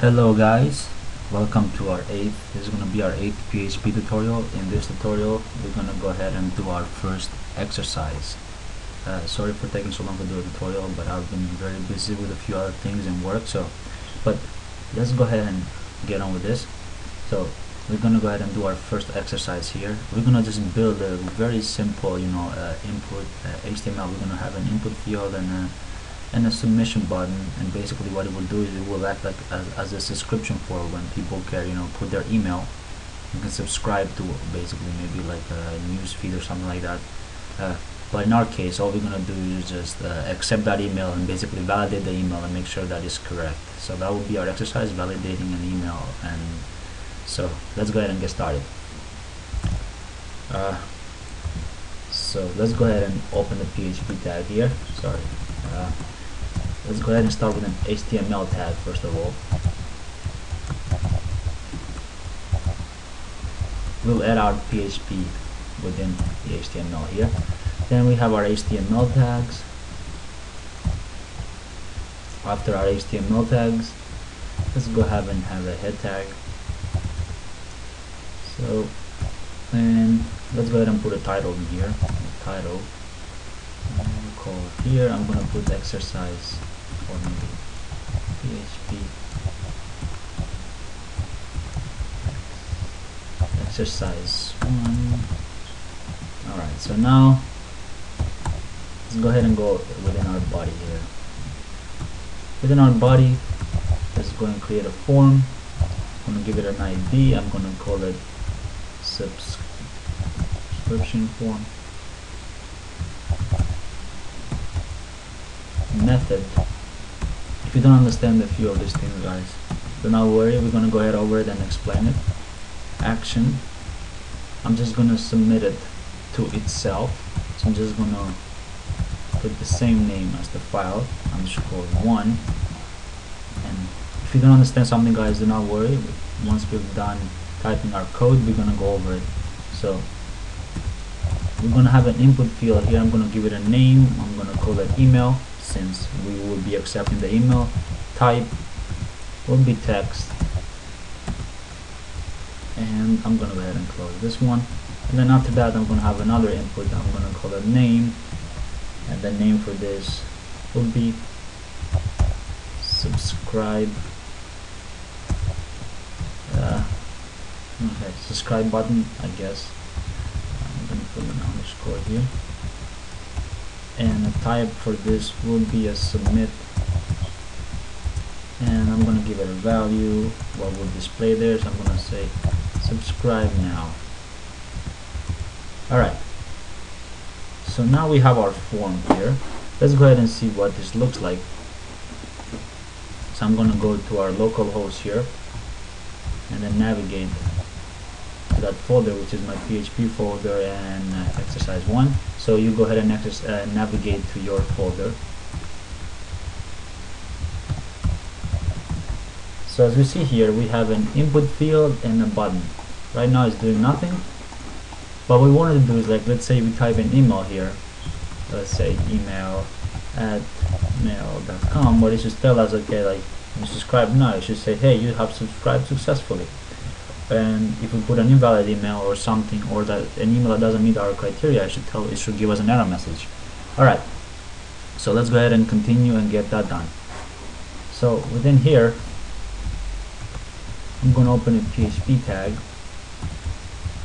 Hello guys, welcome to our this is going to be our 8th PHP tutorial. In this tutorial we're going to go ahead and do our first exercise. Sorry for taking so long to do a tutorial, but I've been very busy with a few other things in work, but let's go ahead and get on with this. So we're going to go ahead and do our first exercise here. We're going to just build a very simple input HTML. We're going to have an input field and a submission button, and basically what it will do is it will act like as a subscription for when people can put their email. You can subscribe to basically maybe like a news feed or something like that, but in our case all we're gonna do is just accept that email and basically validate the email and make sure that is correct. So that will be our exercise, validating an email. And so let's go ahead and get started. So let's go ahead and open the PHP tag here. Sorry. Let's go ahead and start with an HTML tag first of all. We'll add our PHP within the HTML here. Then we have our HTML tags. After our HTML tags, let's go ahead and have a head tag. So, and let's go ahead and put a title in here. Title. Call here. I'm gonna put exercise, or maybe PHP exercise 1. Alright, so now let's go ahead and go within our body here. Within our body, let's go and create a form. I'm gonna give it an ID. I'm gonna call it subscription form. Method. If you don't understand a few of these things, guys, do not worry, we're going to go ahead over it and explain it. Action, I'm just going to submit it to itself, so I'm just going to put the same name as the file, _1. And if you don't understand something, guys, do not worry, once we've done typing our code we're going to go over it. So we're going to have an input field here. I'm going to give it a name. I'm going to call it email, since we will be accepting the email. Type will be text, and I'm going to go ahead and close this one. And then after that I'm going to have another input. I'm going to call it name, and the name for this will be subscribe. Okay, subscribe button, I guess. I'm going to put an underscore here. And the type for this will be a submit, and I'm going to give it a value what will display there, so I'm going to say subscribe now. Alright, so now we have our form here. Let's go ahead and see what this looks like. So I'm going to go to our local host here and then navigate to that folder, which is my PHP folder and exercise 1. So you go ahead and navigate to your folder. So as we see here, we have an input field and a button. Right now it's doing nothing. What we want to do is, like, let's say we type an email here. Let's say email@mail.com. What it should tell us, okay, like, you subscribe now. It should say, hey, you have subscribed successfully. And if we put an invalid email or something, or that an email that doesn't meet our criteria, it should give us an error message. Alright, so let's go ahead and continue and get that done. So within here, I'm going to open a PHP tag,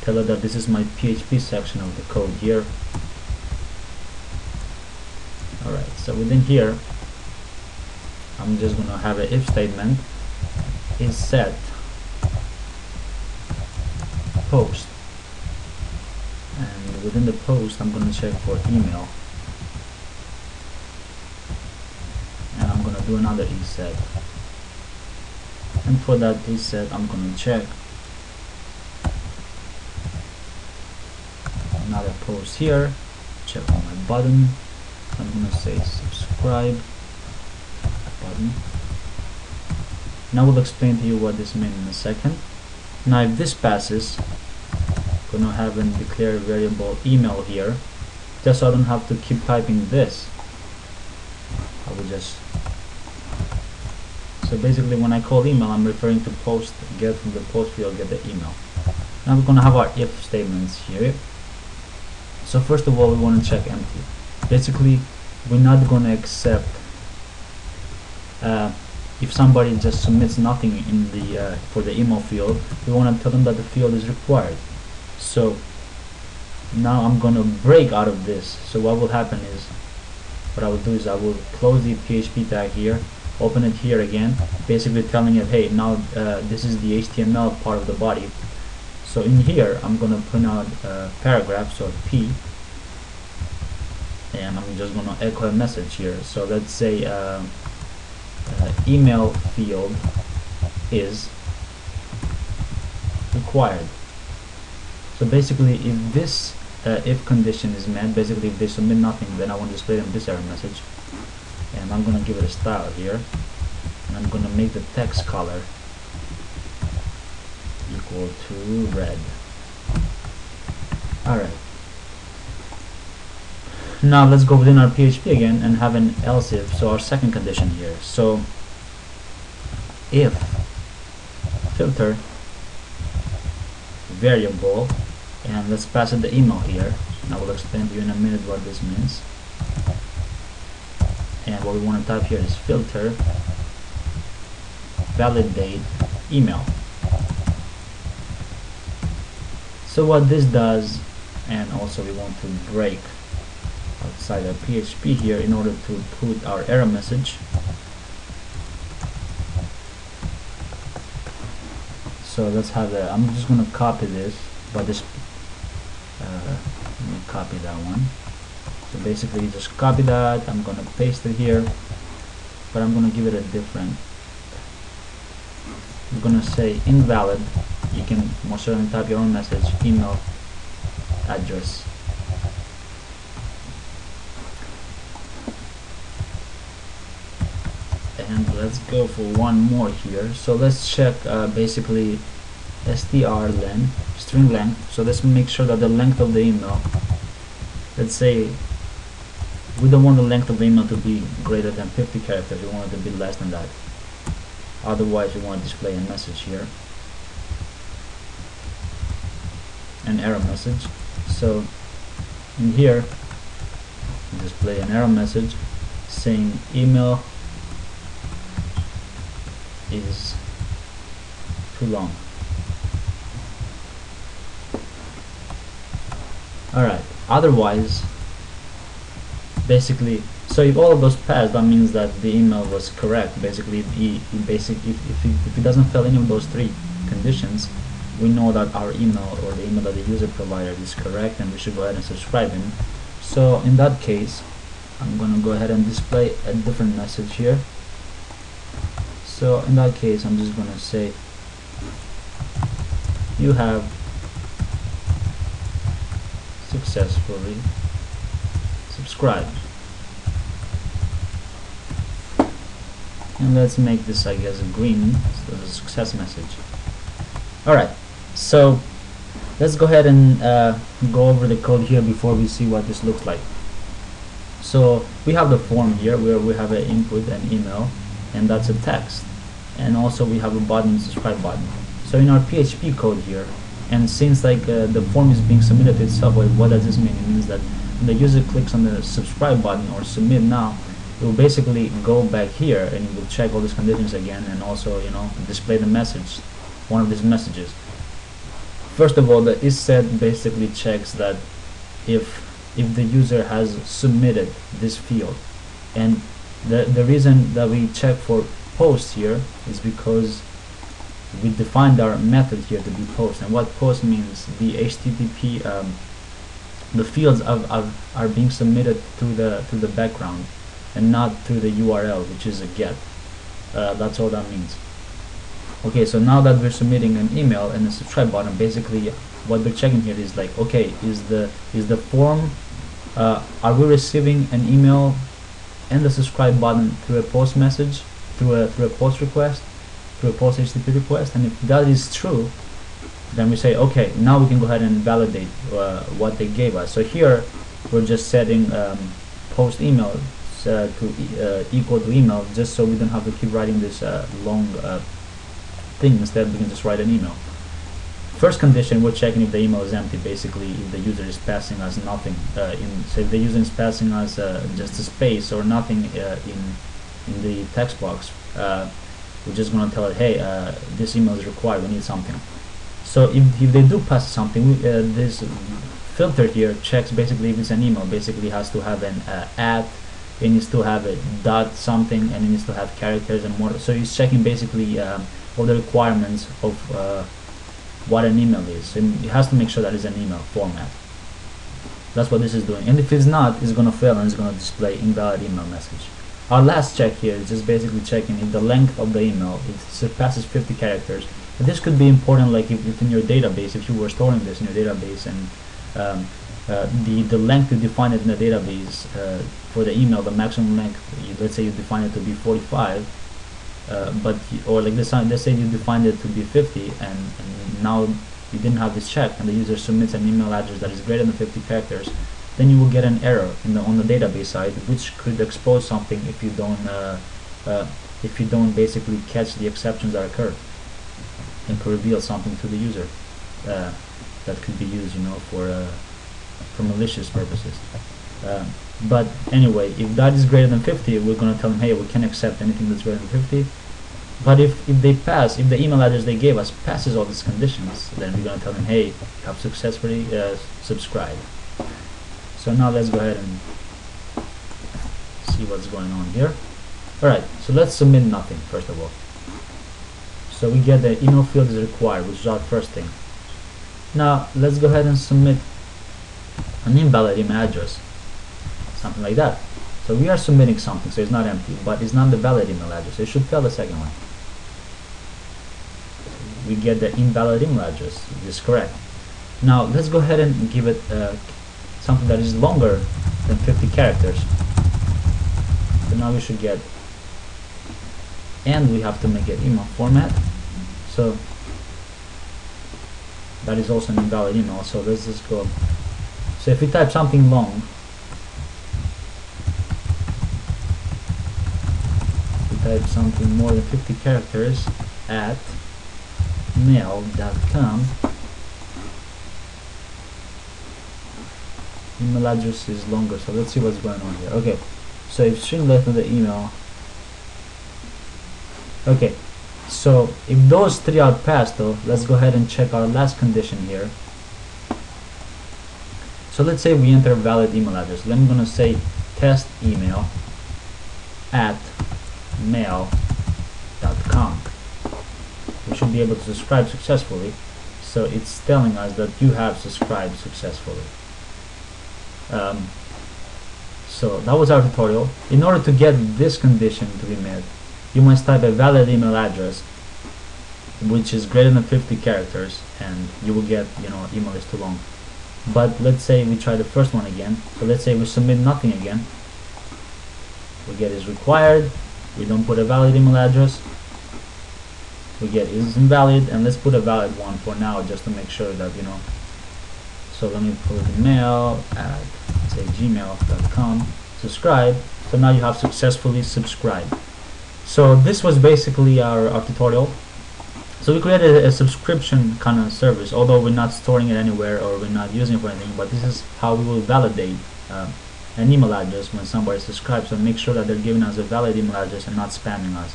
tell it that this is my PHP section of the code here. Alright, so within here I'm just going to have an if statement is set post, and within the post I'm going to check for email, and I'm going to do another isset, and for that isset I'm going to check another post here, check on my button. I'm going to say subscribe button. Now we'll explain to you what this means in a second. Now if this passes, I'm going to have and declare a variable email here, just so I don't have to keep typing this. I will just So basically when I call email, I'm referring to post, get from the post field, get the email. Now we're going to have our if statements here. So first of all, we want to check empty. Basically, we're not going to accept if somebody just submits nothing in the for the email field. We want to tell them that the field is required. So now I'm going to break out of this. So what will happen is, what I will do is I will close the PHP tag here, open it here again, basically telling it, hey, now this is the HTML part of the body. So in here, I'm going to print out paragraphs, or P, and I'm just going to echo a message here. So let's say email field is required. So basically, if this if condition is met, basically if they submit nothing, then I want to display them this error message. And I'm going to give it a style here, and I'm going to make the text color equal to red. Alright, now let's go within our PHP again and have an else if, so our second condition here. So if filter variable, and let's pass it the email here, and I will explain to you in a minute what this means. And what we want to type here is filter validate email. So what this does, and also we want to break outside our PHP here in order to put our error message. So let's have that. I'm just going to copy this, but this let me copy that one. So basically just copy that, I'm going to paste it here, but I'm going to give it a different, I'm going to say invalid. You can most certainly type your own message, email address. And let's go for one more here. So let's check basically str length, string length. So let's make sure that the length of the email, let's say we don't want the length of the email to be greater than 50 characters, we want it to be less than that. Otherwise we want to display a message here, an error message. So in here display an error message saying email is too long. Alright, otherwise basically, so if all of those pass, that means that the email was correct. Basically if it doesn't fail any of those three conditions, we know that our email, or the email that the user provided, is correct, and we should go ahead and subscribe him. So in that case, I'm going to go ahead and display a different message here. So in that case, I'm just going to say you have successfully subscribed, and let's make this, I guess, green, so it's a success message. Alright, so let's go ahead and go over the code here before we see what this looks like. So we have the form here where we have an input and email, and that's a text, and also we have a button, subscribe button. So in our PHP code here, and since like the form is being submitted to itself, what does this mean? It means that when the user clicks on the subscribe button or submit now, it will basically go back here and it will check all these conditions again, and also, you know, display the message, one of these messages. First of all, the isSet basically checks that if the user has submitted this field, and the reason that we check for post here is because we defined our method here to be post. And what post means, the HTTP the fields are being submitted through the background and not through the URL, which is a get. That's all that means. Okay, so now that we're submitting an email and a subscribe button, basically what we're checking here is like, okay, is the form, are we receiving an email and the subscribe button through a post message, through a post request, through a post HTTP request? And if that is true, then we say, okay, now we can go ahead and validate what they gave us. So here we're just setting post email, equal to email, just so we don't have to keep writing this long thing. Instead, we can just write an email. First condition, we're checking if the email is empty. Basically, if the user is passing us nothing so if the user is passing us just a space or nothing in the text box, we're just going to tell it, hey, this email is required, we need something. So if they do pass something, this filter here checks basically if it's an email. Basically has to have an at, it needs to have a dot something, and it needs to have characters and more. So it's checking basically all the requirements of what an email is. And it has to make sure that it's an email format. That's what this is doing. And if it's not, it's going to fail and it's going to display invalid email message. Our last check here is just basically checking if the length of the email surpasses 50 characters. And this could be important, like if in your database, if you were storing this in your database, and the length you define it in the database for the email, the maximum length, let's say you define it to be 45, or like this, let's say you defined it to be 50, and now you didn't have this check, and the user submits an email address that is greater than 50 characters, then you will get an error on the database side, which could expose something if you don't basically catch the exceptions that occur, and could reveal something to the user that could be used, for malicious purposes. But anyway, if that is greater than 50, we're going to tell them, hey, we can't accept anything that's greater than 50. But if the email address they gave us passes all these conditions, then we're going to tell them, hey, you have successfully subscribed. So now let's go ahead and see what's going on here. Alright, so let's submit nothing first of all. So we get the email field is required, which is our first thing. Now let's go ahead and submit an invalid email address, something like that. So we are submitting something, so it's not empty, but it's not the valid email address. It should fail the second one. We get the invalid email address, which is correct. Now let's go ahead and give it something that is longer than 50 characters. So now we should get, and we have to make it email format. So that is also an invalid email. So let's just go. So if we type something long, type something more than 50 characters at mail.com, email address is longer, so let's see what's going on here. Okay, so if string length of the email, okay, so if those three are passed though, let's go ahead and check our last condition here. So let's say we enter a valid email address. Then I'm going to say test email at mail.com. We should be able to subscribe successfully, so it's telling us that you have subscribed successfully. So that was our tutorial. In order to get this condition to be met, you must type a valid email address which is greater than 50 characters, and you will get, email is too long. But let's say we try the first one again. So let's say we submit nothing again. We get is required. We don't put a valid email address. We get is invalid, and let's put a valid one for now, just to make sure that So let me put email at say gmail.com. Subscribe. So now you have successfully subscribed. So this was basically our tutorial. So we created a subscription kind of service, although we're not storing it anywhere or we're not using it for anything, but this is how we will validate an email address when somebody subscribes. So make sure that they're giving us a valid email address and not spamming us.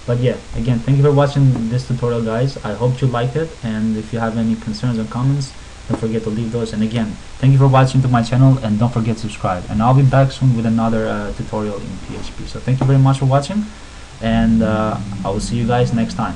But yeah, again, thank you for watching this tutorial, guys. I hope you liked it, and if you have any concerns or comments, don't forget to leave those. And again, thank you for watching to my channel, and don't forget to subscribe, and I'll be back soon with another tutorial in PHP. So thank you very much for watching, and I will see you guys next time.